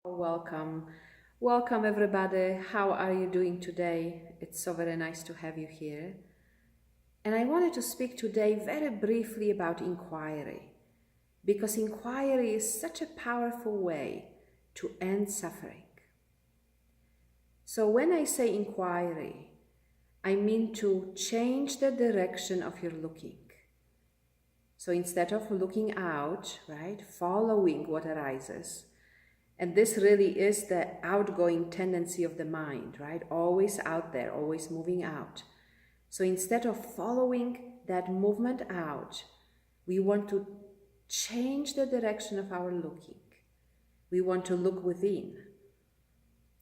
Welcome. Welcome, everybody. How are you doing today? It's so very nice to have you here. And I wanted to speak today very briefly about inquiry, because inquiry is such a powerful way to end suffering. So, when I say inquiry, I mean to change the direction of your looking. So, instead of looking out, right, following what arises, and this really is the outgoing tendency of the mind, right? Always out there, always moving out. So instead of following that movement out, we want to change the direction of our looking. We want to look within.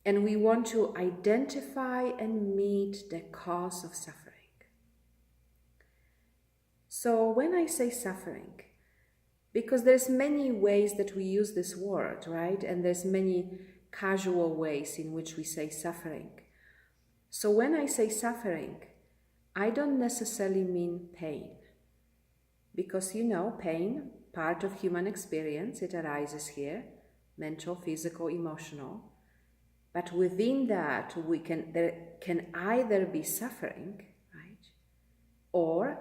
And we want to identify and meet the cause of suffering. So when I say suffering, because there's many ways that we use this word, right? And there's many casual ways in which we say suffering. So when I say suffering, I don't necessarily mean pain. Because pain, part of human experience, it arises here, mental, physical, emotional. But within that, there can either be suffering, right? Or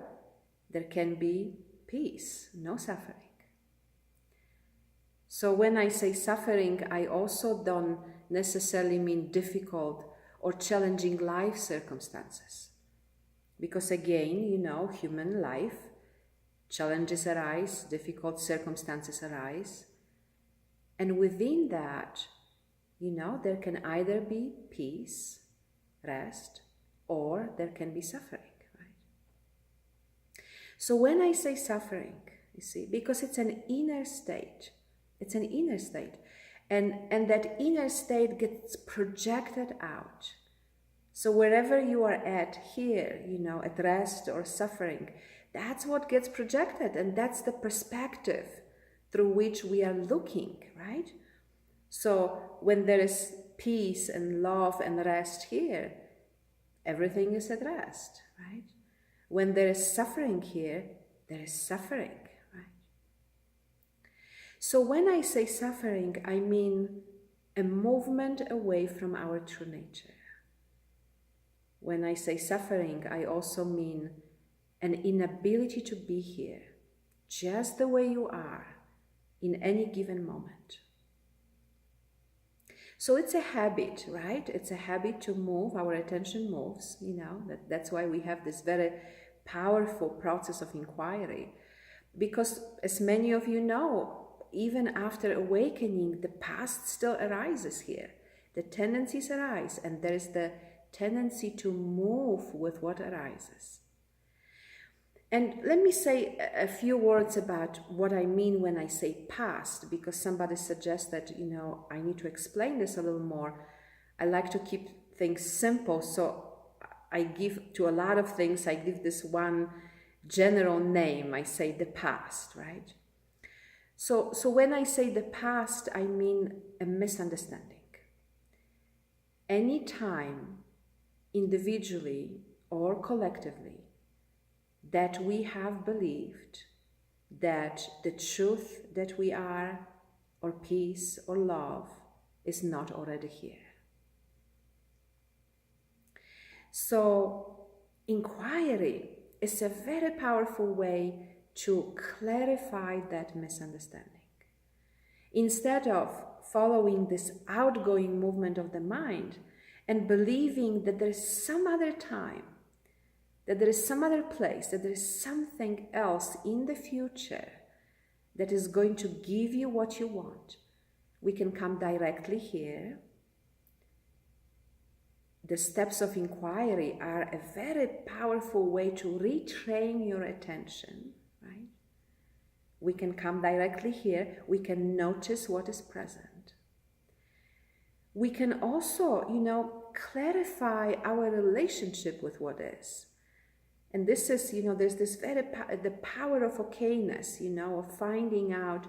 there can be peace, no suffering. So when I say suffering, I also don't necessarily mean difficult or challenging life circumstances. Because again, human life, challenges arise, difficult circumstances arise. And within that, there can either be peace, rest, or there can be suffering, right? So when I say suffering, you see, because it's an inner state, it's an inner state. And that inner state gets projected out. So wherever you are at here, at rest or suffering, that's what gets projected. And that's the perspective through which we are looking, right? So when there is peace and love and rest here, everything is at rest, right? When there is suffering here, there is suffering. So when I say suffering, I mean a movement away from our true nature. When I say suffering, I also mean an inability to be here, just the way you are, in any given moment. So it's a habit, right? It's a habit to move, our attention moves, that's why we have this very powerful process of inquiry. Because as many of you know, even after awakening, the past still arises here. The tendencies arise, and there is the tendency to move with what arises. And let me say a few words about what I mean when I say past, because somebody suggests that, I need to explain this a little more. I like to keep things simple, so I give to a lot of things, I give this one general name. I say the past, right? So when I say the past, I mean a misunderstanding. Any time, individually or collectively, that we have believed that the truth that we are, or peace or love, is not already here. So inquiry is a very powerful way to clarify that misunderstanding. Instead of following this outgoing movement of the mind and believing that there is some other time, that there is some other place, that there is something else in the future that is going to give you what you want, we can come directly here. The steps of inquiry are a very powerful way to retrain your attention. Right? We can come directly here. We can notice what is present. We can also, clarify our relationship with what is. And this is, there's this the power of okayness, of finding out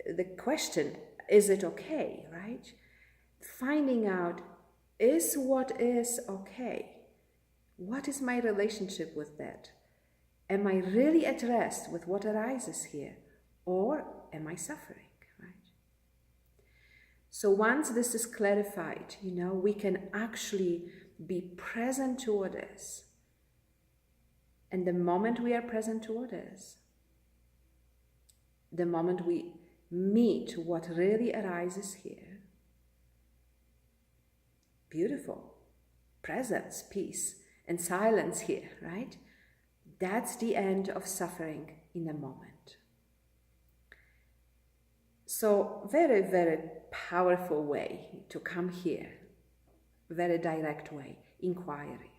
the question, is it okay, right? Finding out, is what is okay? What is my relationship with that? Am I really at rest with what arises here? Or am I suffering, right? So once this is clarified, we can actually be present to others. And the moment we are present to others, the moment we meet what really arises here, beautiful, presence, peace, and silence here, right? That's the end of suffering in a moment. So very, very powerful way to come here, very direct way, inquiry.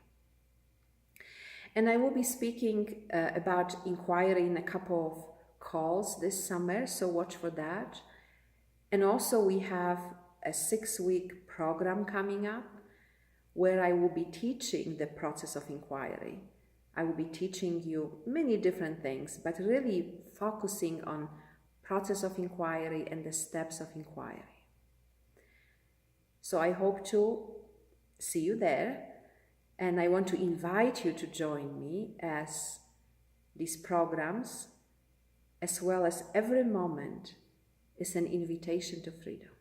And I will be speaking about inquiry in a couple of calls this summer, so watch for that. And also we have a 6-week program coming up where I will be teaching the process of inquiry. I will be teaching you many different things, but really focusing on process of inquiry and the steps of inquiry. So I hope to see you there, and I want to invite you to join me as these programs, as well as every moment, is an invitation to freedom.